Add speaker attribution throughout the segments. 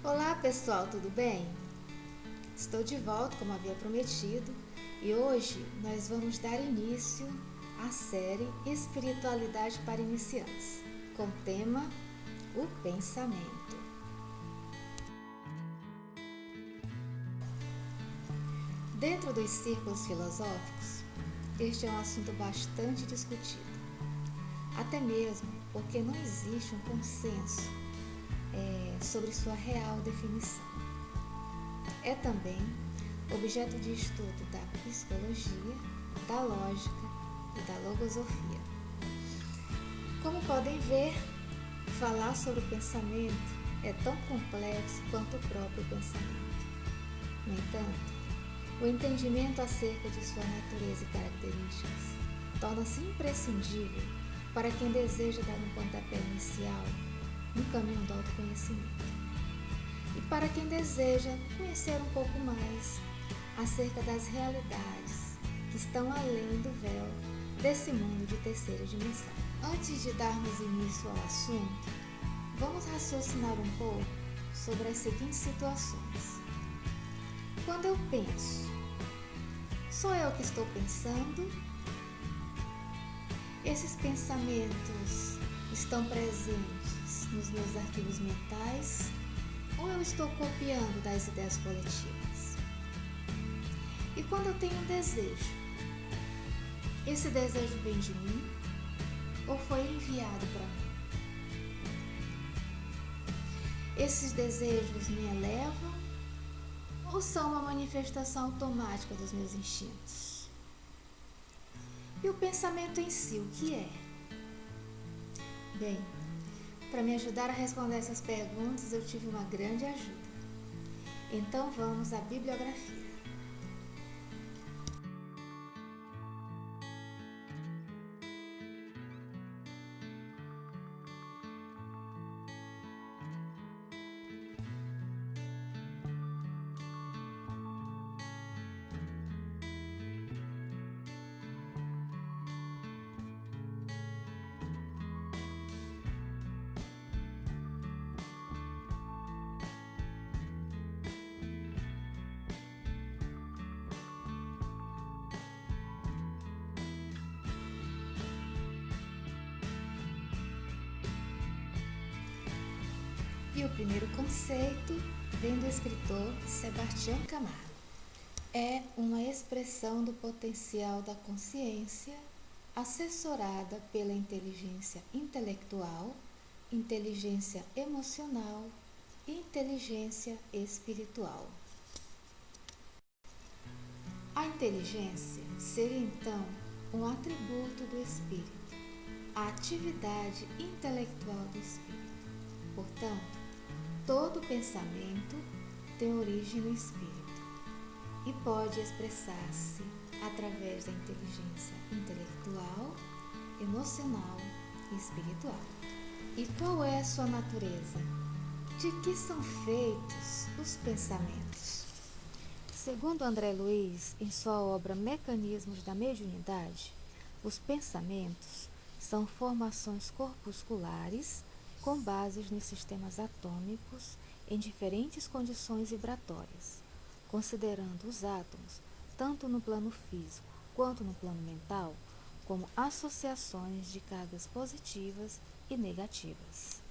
Speaker 1: Olá pessoal, tudo bem? Estou de volta como havia prometido e hoje nós vamos dar início à série Espiritualidade para Iniciantes, com o tema O Pensamento. Dentro dos círculos filosóficos, este é um assunto bastante discutido, até mesmo porque não existe um consenso sobre sua real definição. É também objeto de estudo da psicologia, da lógica e da logosofia. Como podem ver, falar sobre o pensamento é tão complexo quanto o próprio pensamento. No entanto, o entendimento acerca de sua natureza e características torna-se imprescindível para quem deseja dar um pontapé inicial no caminho do autoconhecimento. E para quem deseja conhecer um pouco mais acerca das realidades que estão além do véu desse mundo de terceira dimensão. Antes de darmos início ao assunto, vamos raciocinar um pouco sobre as seguintes situações. Quando eu penso, sou eu que estou pensando? Esses pensamentos estão presentes nos meus arquivos mentais ou eu estou copiando das ideias coletivas? E quando eu tenho um desejo, esse desejo vem de mim ou foi enviado para mim? Esses desejos me elevam ou são uma manifestação automática dos meus instintos? E o pensamento em si, o que é? Bem, para me ajudar a responder essas perguntas, eu tive uma grande ajuda. Então vamos à bibliografia. E o primeiro conceito vem do escritor Sebastião Camargo. É uma expressão do potencial da consciência assessorada pela inteligência intelectual, inteligência emocional e inteligência espiritual. A inteligência seria então um atributo do espírito, a atividade intelectual do espírito. Portanto, todo pensamento tem origem no espírito e pode expressar-se através da inteligência intelectual, emocional e espiritual. E qual é a sua natureza? De que são feitos os pensamentos? Segundo André Luiz, em sua obra Mecanismos da Mediunidade, os pensamentos são formações corpusculares com bases nos sistemas atômicos em diferentes condições vibratórias, considerando os átomos, tanto no plano físico quanto no plano mental, como associações de cargas positivas e negativas.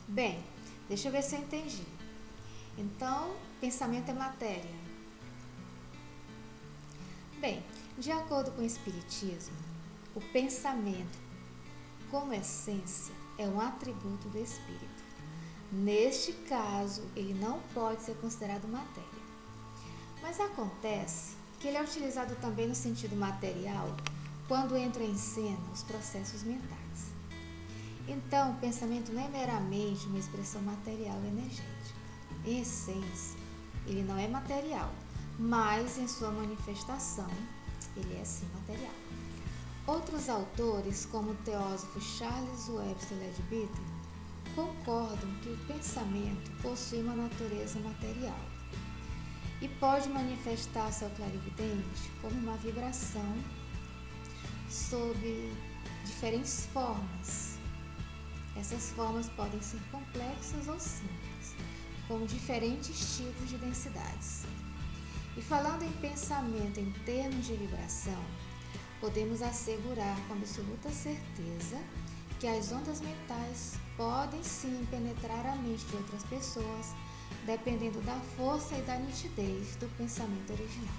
Speaker 1: Bem, deixa eu ver se eu entendi. Então, pensamento é matéria. Bem, de acordo com o Espiritismo, o pensamento, como essência, é um atributo do espírito. Neste caso, ele não pode ser considerado matéria. Mas acontece que ele é utilizado também no sentido material quando entram em cena os processos mentais. Então, o pensamento não é meramente uma expressão material e energética. Em essência, ele não é material, mas em sua manifestação, ele é sim material. Outros autores, como o teósofo Charles Webster Leadbeater, concordam que o pensamento possui uma natureza material e pode manifestar-se ao clarividente como uma vibração sob diferentes formas. Essas formas podem ser complexas ou simples, com diferentes tipos de densidades. E falando em pensamento em termos de vibração, podemos assegurar com absoluta certeza que as ondas mentais podem sim penetrar a mente de outras pessoas, dependendo da força e da nitidez do pensamento original.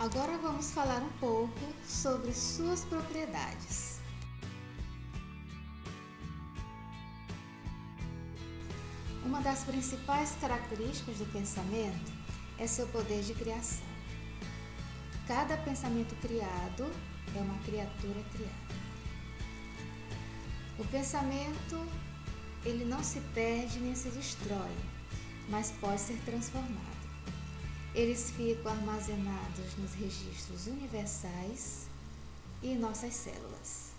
Speaker 1: Agora vamos falar um pouco sobre suas propriedades. Uma das principais características do pensamento é seu poder de criação. Cada pensamento criado é uma criatura criada. O pensamento, ele não se perde nem se destrói, mas pode ser transformado. Eles ficam armazenados nos registros universais e em nossas células.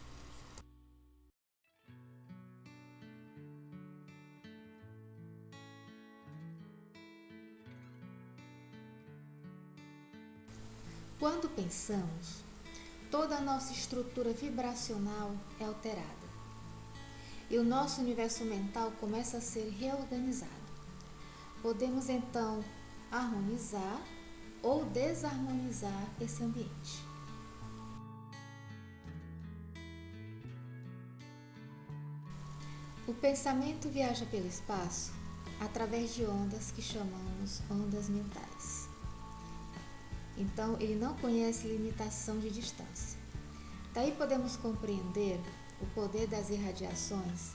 Speaker 1: Quando pensamos, toda a nossa estrutura vibracional é alterada e o nosso universo mental começa a ser reorganizado. Podemos então harmonizar ou desarmonizar esse ambiente. O pensamento viaja pelo espaço através de ondas que chamamos ondas mentais. Então, ele não conhece limitação de distância. Daí podemos compreender o poder das irradiações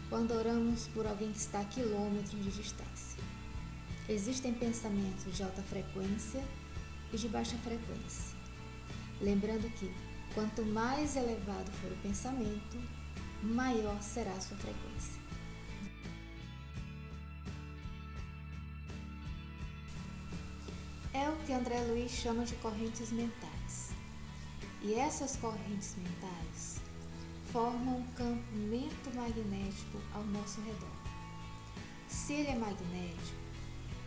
Speaker 1: quando oramos por alguém que está a quilômetros de distância. Existem pensamentos de alta frequência e de baixa frequência. Lembrando que, quanto mais elevado for o pensamento, maior será a sua frequência. É o que André Luiz chama de correntes mentais. E essas correntes mentais formam um campo magnético ao nosso redor. Se ele é magnético,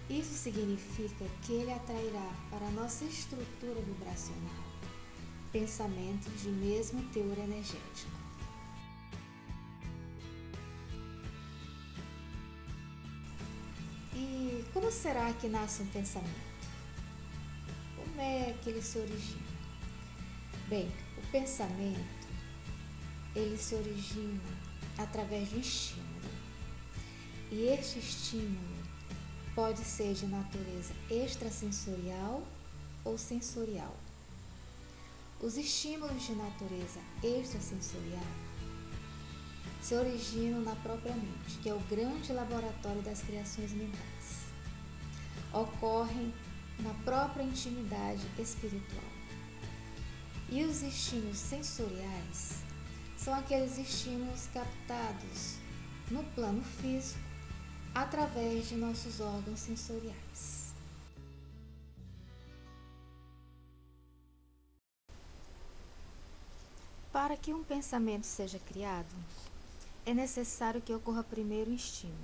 Speaker 1: isso significa que ele atrairá para a nossa estrutura vibracional pensamentos de mesmo teor energético. E como será que nasce um pensamento? Como é que ele se origina? Bem, o pensamento, ele se origina através de um estímulo. E este estímulo pode ser de natureza extrasensorial ou sensorial. Os estímulos de natureza extrasensorial se originam na própria mente, que é o grande laboratório das criações mentais. Ocorrem na própria intimidade espiritual. E os estímulos sensoriais são aqueles estímulos captados no plano físico através de nossos órgãos sensoriais. Para que um pensamento seja criado, é necessário que ocorra primeiro um estímulo.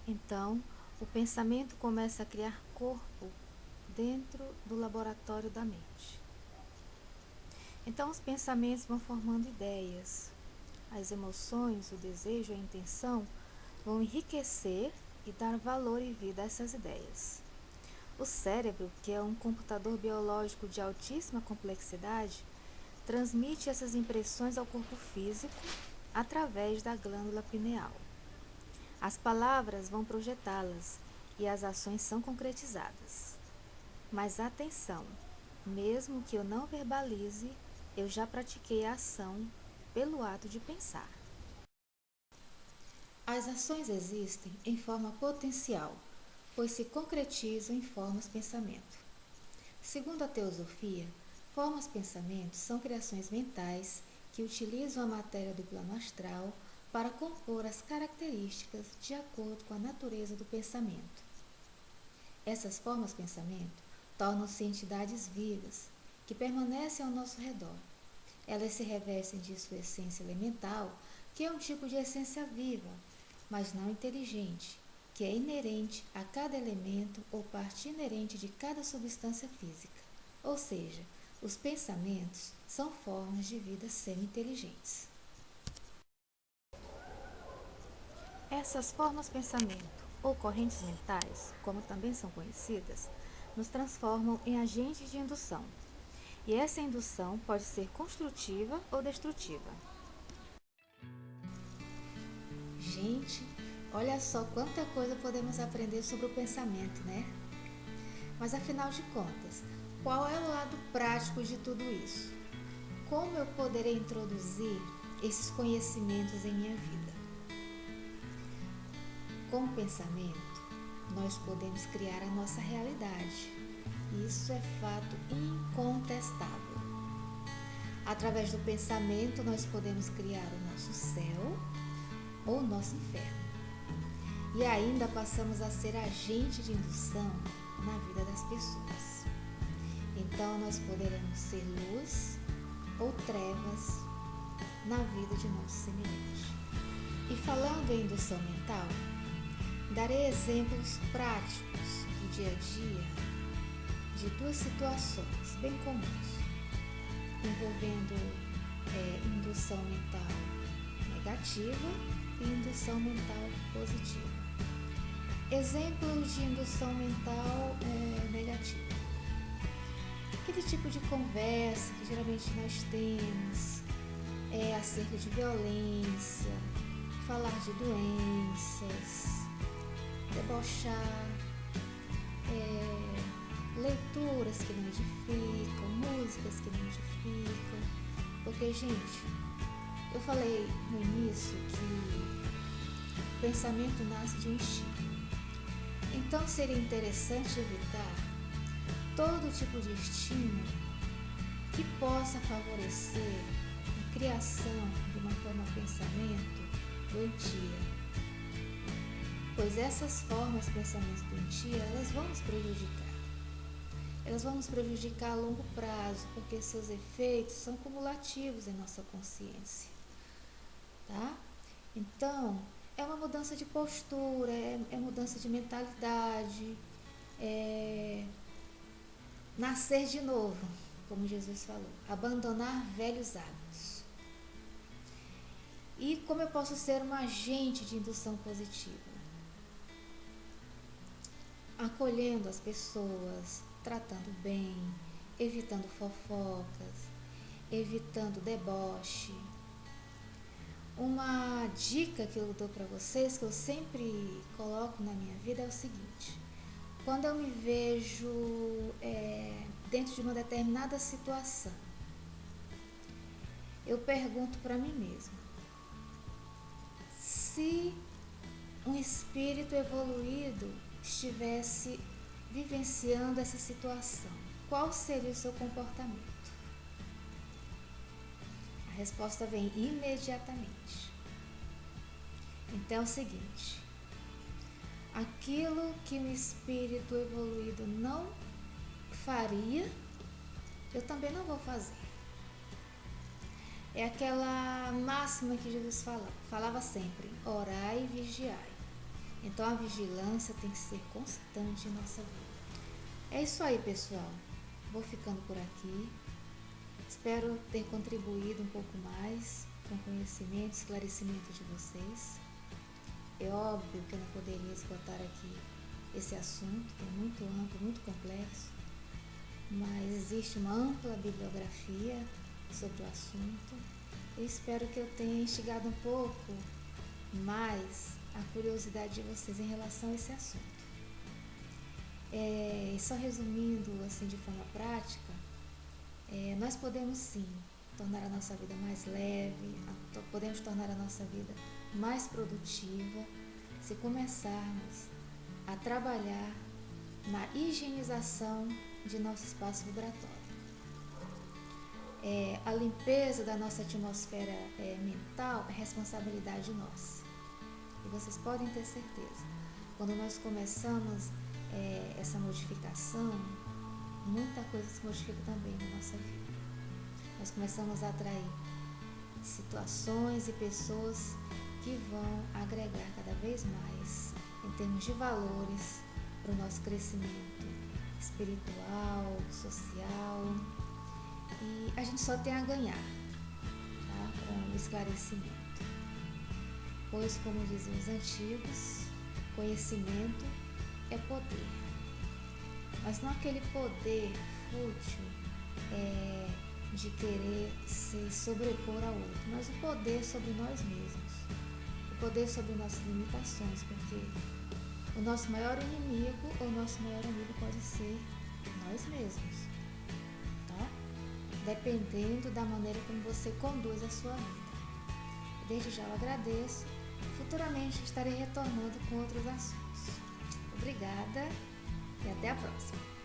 Speaker 1: Então, o pensamento começa a criar corpo dentro do laboratório da mente. Então, os pensamentos vão formando ideias. As emoções, o desejo, a intenção vão enriquecer e dar valor e vida a essas ideias. O cérebro, que é um computador biológico de altíssima complexidade, transmite essas impressões ao corpo físico através da glândula pineal. As palavras vão projetá-las e as ações são concretizadas. Mas atenção, mesmo que eu não verbalize, eu já pratiquei a ação pelo ato de pensar. As ações existem em forma potencial, pois se concretizam em formas-pensamento. Segundo a teosofia, formas-pensamentos são criações mentais que utilizam a matéria do plano astral para compor as características de acordo com a natureza do pensamento. Essas formas-pensamento tornam-se entidades vivas que permanecem ao nosso redor. Elas se revestem de sua essência elemental, que é um tipo de essência viva, mas não inteligente, que é inerente a cada elemento ou parte inerente de cada substância física. Ou seja, os pensamentos são formas de vida semi-inteligentes. Essas formas pensamento ou correntes mentais, como também são conhecidas, nos transformam em agentes de indução. E essa indução pode ser construtiva ou destrutiva. Gente, olha só quanta coisa podemos aprender sobre o pensamento, né? Mas afinal de contas, qual é o lado prático de tudo isso? Como eu poderei introduzir esses conhecimentos em minha vida? Com o pensamento, nós podemos criar a nossa realidade. Isso é fato incontestável. Através do pensamento, nós podemos criar o nosso céu ou o nosso inferno. E ainda passamos a ser agente de indução na vida das pessoas. Então, nós poderemos ser luz ou trevas na vida de nosso semelhante. E falando em indução mental, darei exemplos práticos do dia a dia de duas situações bem comuns, envolvendo indução mental negativa e indução mental positiva. Exemplos de indução mental negativa. Aquele tipo de conversa que geralmente nós temos acerca de violência, falar de doenças, debochar, leituras que não edificam, músicas que não edificam. Porque, gente, eu falei no início que o pensamento nasce de um instinto. Então seria interessante evitar todo tipo de estímulo que possa favorecer a criação de uma forma de pensamento doentia. Pois essas formas de pensamento doentia, elas vão nos prejudicar. Elas vão nos prejudicar a longo prazo, porque seus efeitos são cumulativos em nossa consciência. Tá? Então, é uma mudança de postura, é mudança de mentalidade, nascer de novo, como Jesus falou, abandonar velhos hábitos. E como eu posso ser um agente de indução positiva? Acolhendo as pessoas, tratando bem, evitando fofocas, evitando deboche. Uma dica que eu dou para vocês, que eu sempre coloco na minha vida, é o seguinte: quando eu me vejo dentro de uma determinada situação, eu pergunto para mim mesma: se um espírito evoluído estivesse vivenciando essa situação, qual seria o seu comportamento? A resposta vem imediatamente. Então é o seguinte: aquilo que um espírito evoluído não faria, eu também não vou fazer. É aquela máxima que Jesus falava sempre: orai e vigiai. Então a vigilância tem que ser constante em nossa vida. É isso aí, pessoal. Vou ficando por aqui. Espero ter contribuído um pouco mais com o conhecimento, esclarecimento de vocês. É óbvio que eu não poderia esgotar aqui esse assunto, que é muito amplo, muito complexo, mas existe uma ampla bibliografia sobre o assunto. Eu espero que eu tenha instigado um pouco mais a curiosidade de vocês em relação a esse assunto. Só resumindo assim de forma prática, nós podemos sim tornar a nossa vida mais leve, podemos tornar a nossa vida mais produtiva se começarmos a trabalhar na higienização de nosso espaço vibratório. A limpeza da nossa atmosfera mental é responsabilidade nossa. E vocês podem ter certeza, quando nós começamos essa modificação, muita coisa se modifica também na nossa vida. Nós começamos a atrair situações e pessoas que vão agregar cada vez mais em termos de valores para o nosso crescimento espiritual, social, e a gente só tem a ganhar, tá? Com o esclarecimento. Pois, como diziam os antigos, Conhecimento é poder, mas não aquele poder fútil de querer se sobrepor ao outro, mas o poder sobre nós mesmos, o poder sobre nossas limitações, porque o nosso maior inimigo ou o nosso maior amigo pode ser nós mesmos, tá? Dependendo da maneira como você conduz a sua vida. Desde já eu agradeço. Futuramente estarei retornando com outros assuntos. Obrigada e até a próxima.